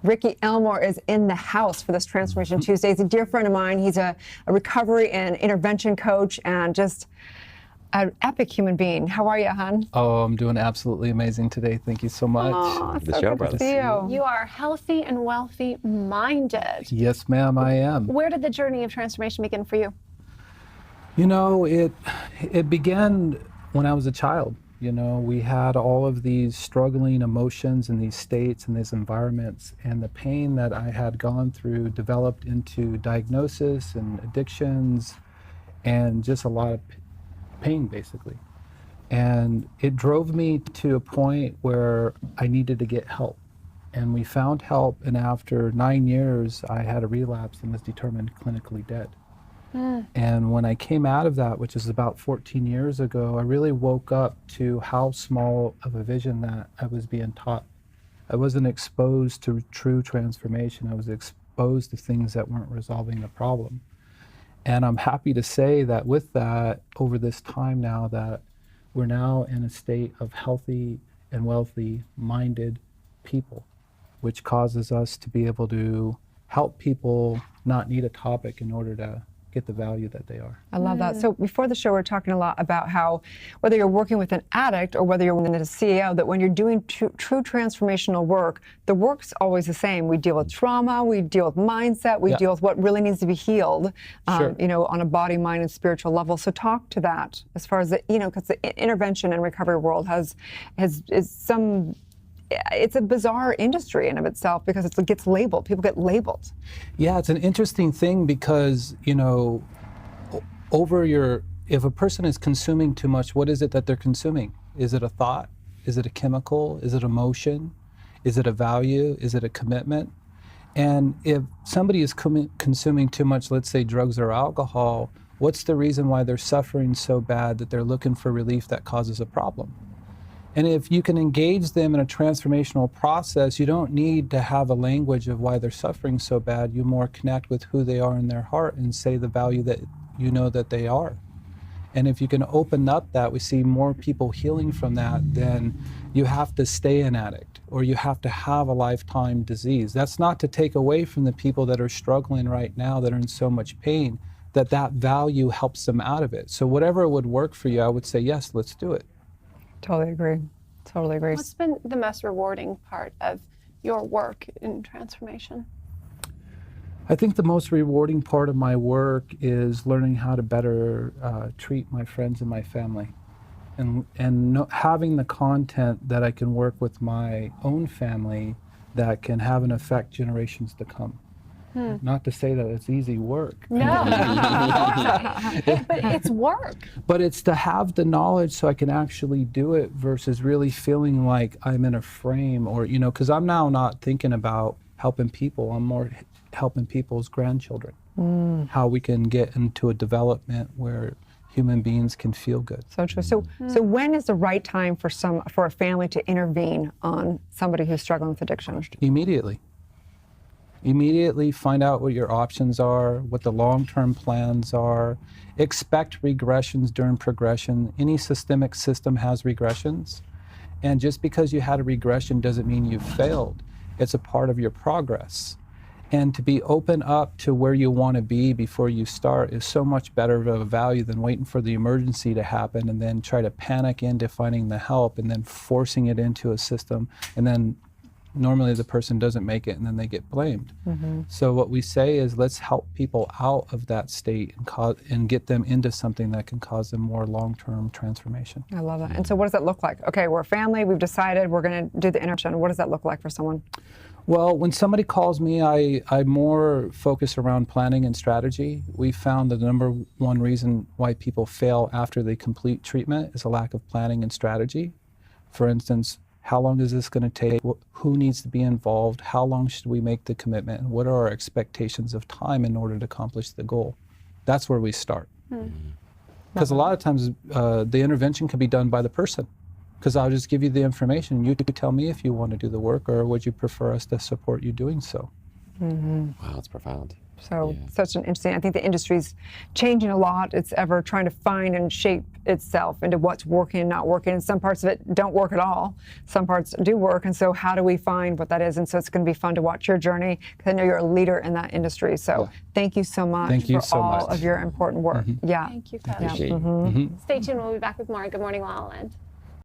Ricky Elmore is in the house for this Transformation Tuesday. He's a dear friend of mine. He's a recovery and intervention coach and just an epic human being. How are you, hon? Oh, I'm doing absolutely amazing today. Thank you so much. Oh, The so show, good brother. to see you. You are healthy and wealthy minded. Yes, ma'am, I am. Where did the journey of transformation begin for you? You know, it began when I was a child. You know, we had all of these struggling emotions in these states and these environments, and the pain that I had gone through developed into diagnosis and addictions and just a lot of pain, basically. And it drove me to a point where I needed to get help. And we found help, and after 9 years, I had a relapse and was determined clinically dead. And when I came out of that, which is about 14 years ago, I really woke up to how small of a vision that I was being taught. I wasn't exposed to true transformation. I was exposed to things that weren't resolving the problem. And I'm happy to say that with that, over this time now, that we're now in a state of healthy and wealthy minded people, which causes us to be able to help people not need a topic in order to get the value that they are. I love that. So before the show, we we're talking a lot about how whether you're working with an addict or whether you're working with a CEO, that when you're doing true transformational work, the work's always the same. We deal with trauma, we deal with mindset, we deal with what really needs to be healed, Sure. you know, on a body, mind, and spiritual level. So talk to that as far as the, you know, because the intervention and recovery world it's a bizarre industry in of itself because it gets labeled. People get labeled. Yeah, it's an interesting thing because, you know, if a person is consuming too much, what is it that they're consuming? Is it a thought? Is it a chemical? Is it emotion? Is it a value? Is it a commitment? And if somebody is consuming too much, let's say drugs or alcohol, what's the reason why they're suffering so bad that they're looking for relief that causes a problem? And if you can engage them in a transformational process, you don't need to have a language of why they're suffering so bad. You more connect with who they are in their heart and say the value that you know that they are. And if you can open up that, we see more people healing from that than you have to stay an addict or you have to have a lifetime disease. That's not to take away from the people that are struggling right now that are in so much pain, that value helps them out of it. So whatever would work for you, I would say, yes, let's do it. Totally agree. Totally agree. What's been the most rewarding part of your work in transformation? I think the most rewarding part of my work is learning how to better treat my friends and my family, and having the content that I can work with my own family that can have an effect generations to come. Not to say that it's easy work. No, but it's work. But it's to have the knowledge so I can actually do it versus really feeling like I'm in a frame or, you know, because I'm now not thinking about helping people. I'm more helping people's grandchildren. How we can get into a development where human beings can feel good. So true. So when is the right time for a family to intervene on somebody who's struggling with addiction? Immediately. Immediately find out what your options are, what the long-term plans are. Expect regressions during progression. Any systemic system has regressions. And just because you had a regression doesn't mean you've failed. It's a part of your progress. And to be open up to where you want to be before you start is so much better of a value than waiting for the emergency to happen and then try to panic into finding the help and then forcing it into a system, and then normally the person doesn't make it and then they get blamed. So what we say is let's help people out of that state and get them into something that can cause them more long-term transformation. I love that. And so what does that look like? Okay, we're a family, we've decided we're going to do the intervention. What does that look like for someone? Well, when somebody calls me, I more focus around planning and strategy. We found the number one reason why people fail after they complete treatment is a lack of planning and strategy. For instance, how long is this going to take? Who needs to be involved? How long should we make the commitment? And what are our expectations of time in order to accomplish the goal? That's where we start. Because a lot of times the intervention can be done by the person. Because I'll just give you the information. You could tell me if you want to do the work, or would you prefer us to support you doing so? Wow, that's profound. So such an interesting, I think the industry's changing a lot. It's ever trying to find and shape itself into what's working and not working. And some parts of it don't work at all. Some parts do work. And so how do we find what that is? And so it's going to be fun to watch your journey, because I know you're a leader in that industry. So thank you so much Thank you for so all much. of your important work. Yeah. Thank you, Coach. Appreciate it. Stay tuned. We'll be back with more Good Morning LaLa Land.